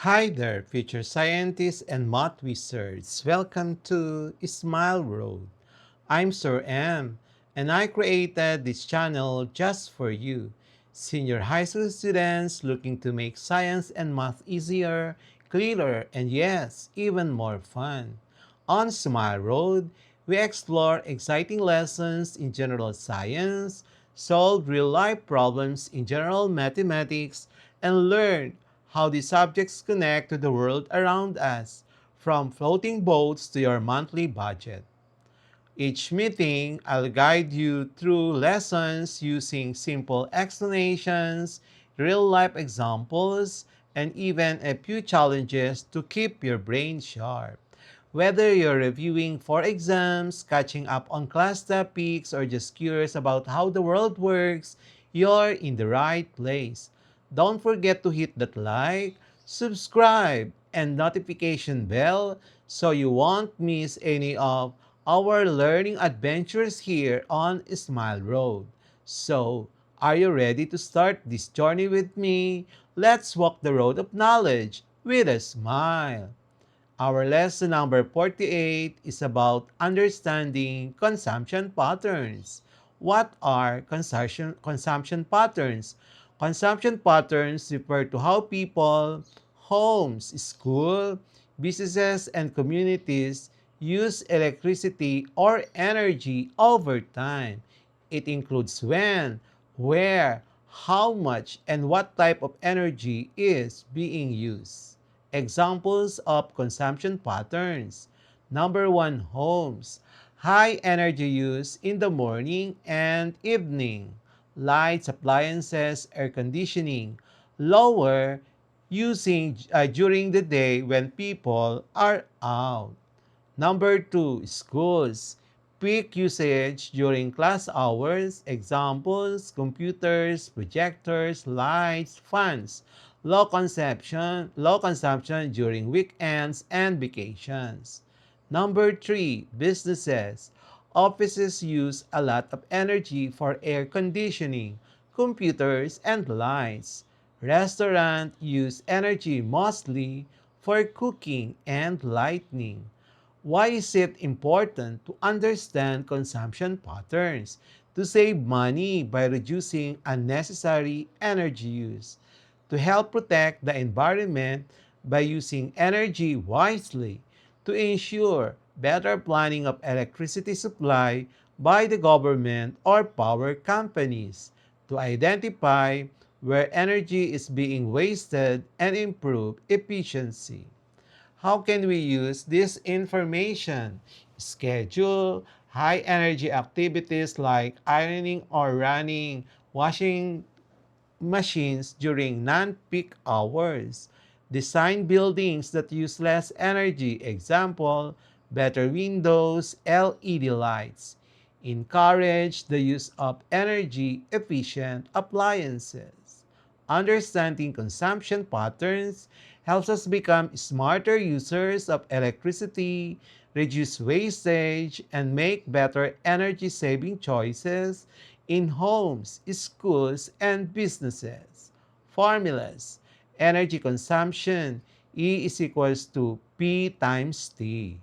Hi there, future scientists and math wizards. Welcome to Smile Road. I'm Sir M, and I created this channel just for you, senior high school students looking to make science and math easier, clearer, and yes, even more fun. On Smile Road, we explore exciting lessons in general science, solve real life problems in general mathematics, and learn how these subjects connect to the world around us, from floating boats to your monthly budget. Each meeting, I'll guide you through lessons using simple explanations, real life examples, and even a few challenges to keep your brain sharp. Whether you're reviewing for exams, catching up on class topics, or just curious about how the world works, you're in the right place. Don't forget to hit that like, subscribe, and notification bell so you won't miss any of our learning adventures here on Smile Road. So, are you ready to start this journey with me? Let's walk the road of knowledge with a smile. Our lesson number 48 is about understanding consumption patterns. What are consumption patterns? Consumption patterns refer to how people, homes, school, businesses, and communities use electricity or energy over time. It includes when, where, how much, and what type of energy is being used. Examples of consumption patterns. Number one, homes. High energy use in the morning and evening. Lights, appliances, air conditioning. Lower using during the day when people are out. Number two, schools. Peak usage during class hours. Examples, computers, projectors, lights, fans. Low consumption during weekends and vacations. Number three, businesses. Offices use a lot of energy for air conditioning, computers, and lights. Restaurants use energy mostly for cooking and lighting. Why is it important to understand consumption patterns? To save money by reducing unnecessary energy use, to help protect the environment by using energy wisely, to ensure better planning of electricity supply by the government or power companies, to identify where energy is being wasted and improve efficiency. How can we use this information? Schedule high energy activities like ironing or running washing machines during non-peak hours. Design buildings that use less energy. Example, better windows, LED lights. Encourage the use of energy-efficient appliances. Understanding consumption patterns helps us become smarter users of electricity, reduce wastage, and make better energy-saving choices in homes, schools, and businesses. Formulas. Energy consumption, E is equals to P times T.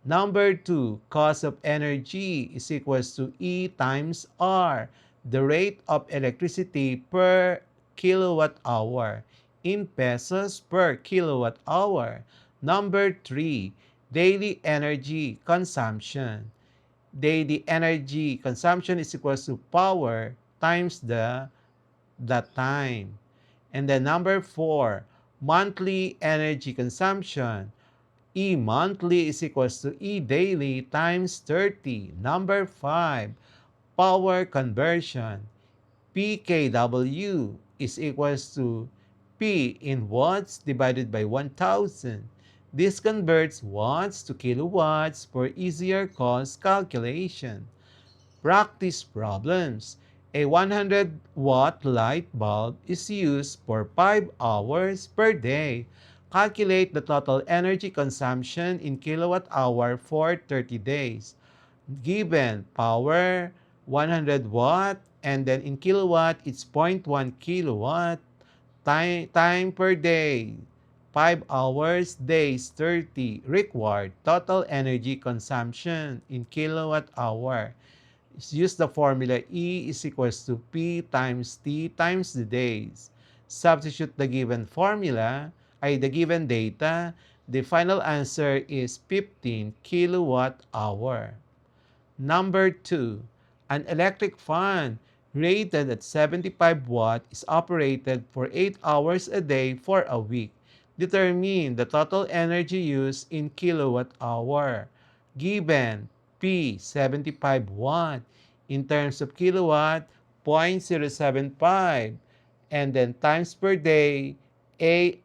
Number 2, cost of energy is equals to E times R, the rate of electricity per kilowatt hour in pesos per kilowatt hour. Number 3, daily energy consumption. Daily energy consumption is equals to power times the time. And then number 4, monthly energy consumption. E monthly is equals to E daily times 30. Number 5, power conversion. PKW is equals to P in watts divided by 1,000. This converts watts to kilowatts for easier cost calculation. Practice problems. A 100-watt light bulb is used for 5 hours per day. Calculate the total energy consumption in kilowatt hour for 30 days. Given power 100 watt and then in kilowatt it's zero point 0.1 kilowatt. Time per day 5 hours, days 30 required total energy consumption in kilowatt hour. Use the formula E is equals to P times T times the days. Substitute the given formula, the given data. The final answer is 15 kilowatt hour. Number 2, an electric fan rated at 75 watt is operated for 8 hours a day for a week. Determine the total energy used in kilowatt hour. Given P 75 watt in terms of kilowatt 0.075, and then times per day 8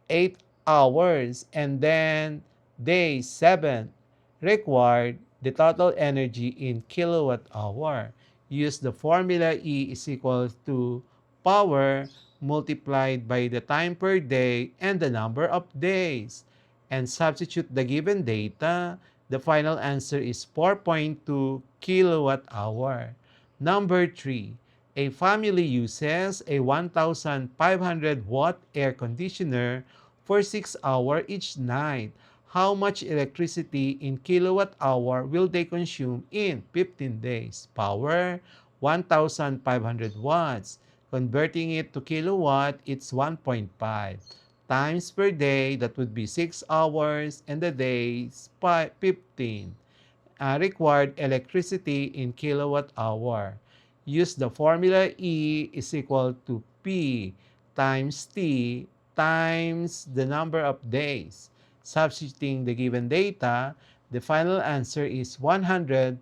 hours, and then day 7 required the total energy in kilowatt hour. Use the formula E is equal to power multiplied by the time per day and the number of days. And substitute the given data. The final answer is 4.2 kilowatt hour. Number 3, a family uses a 1,500 watt air conditioner for 6 hours each night. How much electricity in kilowatt hour will they consume in 15 days? Power, 1,500 watts. Converting it to kilowatt, it's 1.5. Times per day, that would be 6 hours, and the days, 15. Required electricity in kilowatt hour. Use the formula E is equal to P times T times the number of days. Substituting the given data, the final answer is 135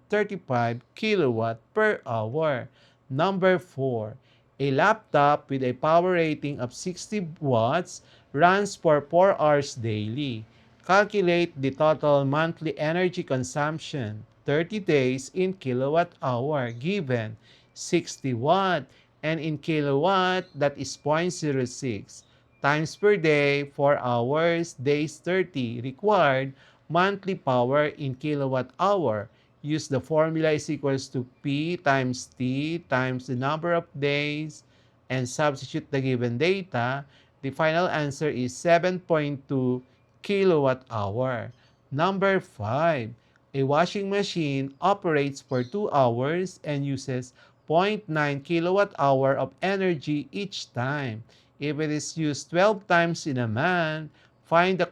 kilowatt per hour. Number 4, a laptop with a power rating of 60 watts runs for 4 hours daily. Calculate the total monthly energy consumption 30 days in kilowatt hour given 60 watt, and in kilowatt that is 0.06 times per day 4 hours, days 30 required monthly power in kilowatt hour. Use the formula is equals to P times T times the number of days, and substitute the given data. The final answer is 7.2 kilowatt hour. Number 5, a washing machine operates for 2 hours and uses 0.9 kilowatt hour of energy each time. If it is used 12 times in a month, find the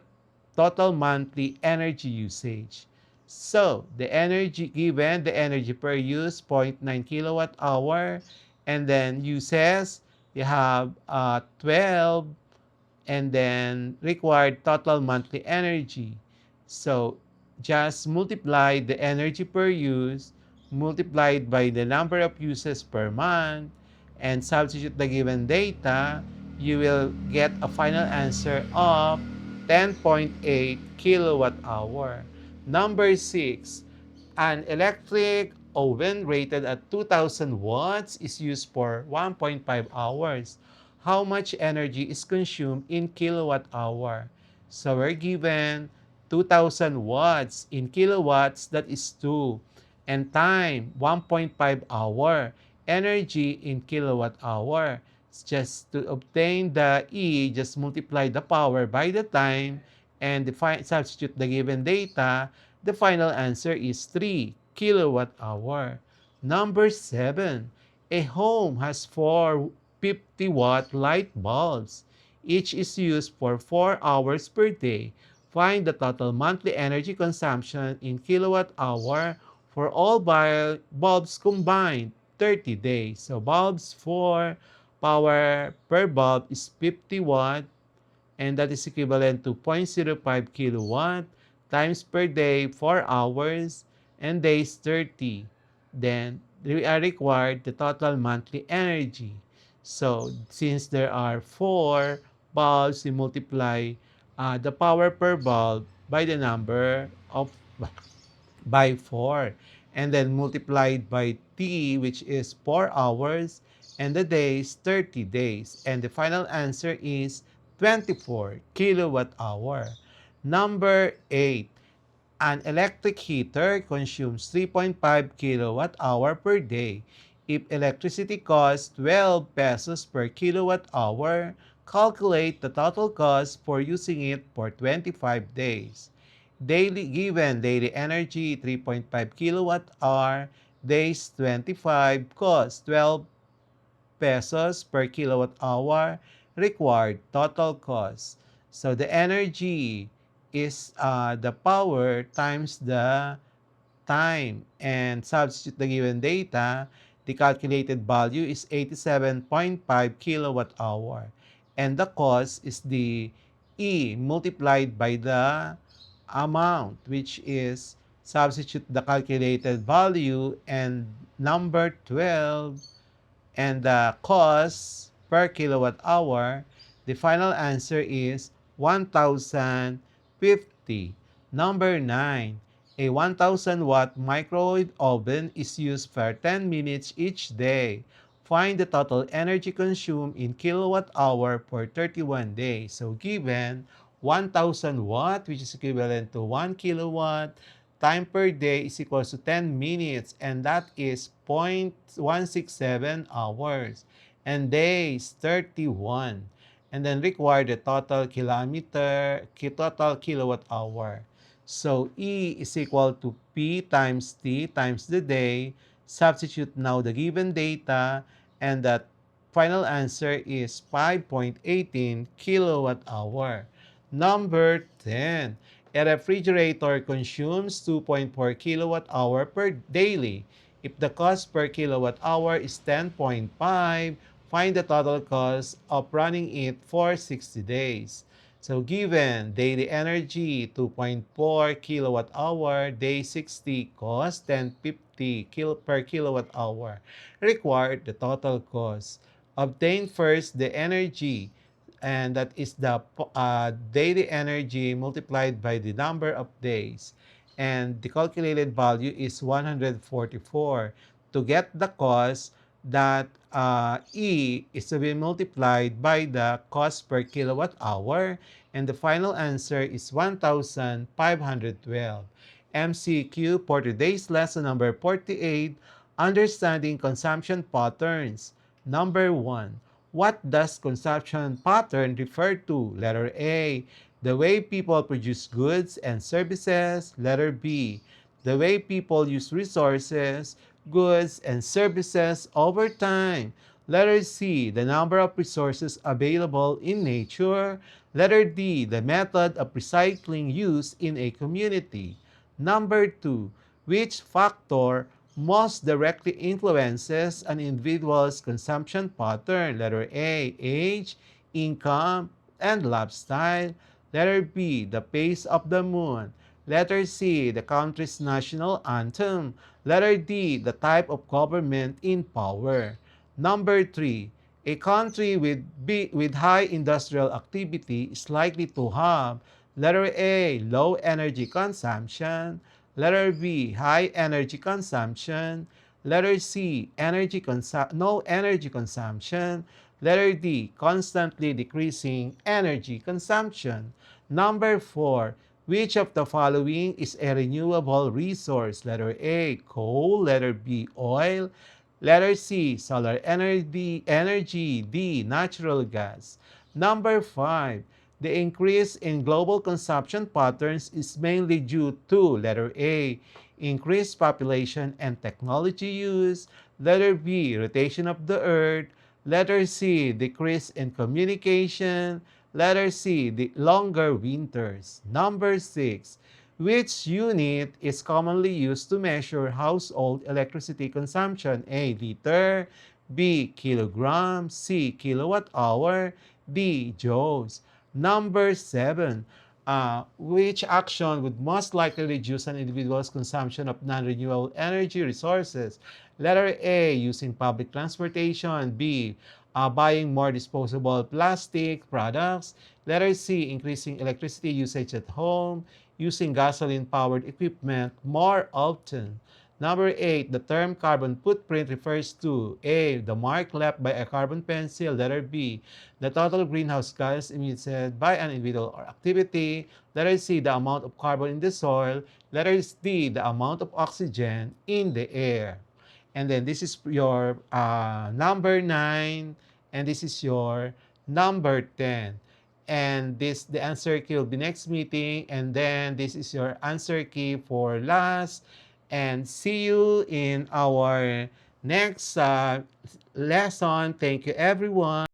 total monthly energy usage. So, the energy given, the energy per use, 0.9 kilowatt hour, and then uses, you have 12, and then required total monthly energy. So just multiply the energy per use multiplied by the number of uses per month and substitute the given data, you will get a final answer of 10.8 kilowatt hour. Number 6, an electric oven rated at 2,000 watts is used for 1.5 hours. How much energy is consumed in kilowatt hour? So we're given 2,000 watts. In kilowatts, that is 2. And time, 1.5 hour. Energy in kilowatt hour. Just to obtain the E, just multiply the power by the time and substitute the given data. The final answer is 3 kilowatt hour. Number 7, a home has 4 50-watt light bulbs. Each is used for 4 hours per day. Find the total monthly energy consumption in kilowatt hour for all bulbs combined 30 days. So bulbs for power per bulb is 50 watt, and that is equivalent to 0.05 kilowatt times per day 4 hours and days 30. Then we are required the total monthly energy. So since there are 4 bulbs, we multiply the power per bulb by the number of by 4, and then multiplied by T, which is 4 hours, and the days 30 days, and the final answer is 24 kilowatt hour. Number 8, an electric heater consumes 3.5 kilowatt hour per day. If electricity costs 12 pesos per kilowatt hour, Calculate the total cost for using it for 25 days. Given daily energy 3.5 kilowatt hour, days 25 cost 12 pesos per kilowatt hour, required total cost. So the energy is the power times the time, and substitute the given data, the calculated value is 87.5 kilowatt hour. And the cost is the E multiplied by the amount, which is substitute the calculated value and number 12 and the cost per kilowatt hour, the final answer is 1,050. Number 9. A 1,000 watt microwave oven is used for 10 minutes each day. Find the total energy consumed in kilowatt hour for 31 days. So given 1,000 watt, which is equivalent to 1 kilowatt, time per day is equals to 10 minutes, and that is 0.167 hours. And days, 31. And then require the total total kilowatt hour. So E is equal to P times T times the day. Substitute now the given data, and that final answer is 5.18 kilowatt hour. Number 10. A refrigerator consumes 2.4 kilowatt hour per daily. If the cost per kilowatt hour is 10.5, find the total cost of running it for 60 days. So given daily energy 2.4 kilowatt hour, day 60 cost 10.50 per kilowatt hour. Required the total cost. Obtain first the energy, and that is the daily energy multiplied by the number of days. And the calculated value is 144. To get the cost, that E is to be multiplied by the cost per kilowatt hour, and the final answer is 1,512. MCQ for today's lesson number 48, Understanding Consumption Patterns. Number 1. What does consumption pattern refer to? Letter A, the way people produce goods and services. Letter B, the way people use resources, goods, and services over time. Letter C, the number of resources available in nature. Letter D, the method of recycling used in a community. Number 2, which factor most directly influences an individual's consumption pattern? Letter A, age, income, and lifestyle. Letter B, the pace of the moon. Letter C, the country's national anthem. Letter D, the type of government in power. Number 3, a country with high industrial activity is likely to have letter A, low energy consumption. Letter B, high energy consumption. Letter C, no energy consumption. Letter D, constantly decreasing energy consumption. Number 4, which of the following is a renewable resource? Letter A, coal. Letter B, oil. Letter C, solar energy. D, natural gas. Number 5, the increase in global consumption patterns is mainly due to letter A, increased population and technology use. Letter B, rotation of the earth. Letter C, decrease in communication. Letter C, the longer winters. Number 6, which unit is commonly used to measure household electricity consumption? A, liter. B, kilogram. C, kilowatt hour. D, joules. Number 7, which action would most likely reduce an individual's consumption of non-renewable energy resources? Letter A, using public transportation. B, buying more disposable plastic products. Letter C, increasing electricity usage at home, using gasoline-powered equipment more often. Number 8, the term carbon footprint refers to A, the mark left by a carbon pencil. Letter B, the total greenhouse gas emitted by an individual or activity. Letter C, the amount of carbon in the soil. Letter D, the amount of oxygen in the air. And then this is your number 9, and this is your number 10. And this the answer key will be next meeting. And then this is your answer key for last. And see you in our next lesson. Thank you, everyone.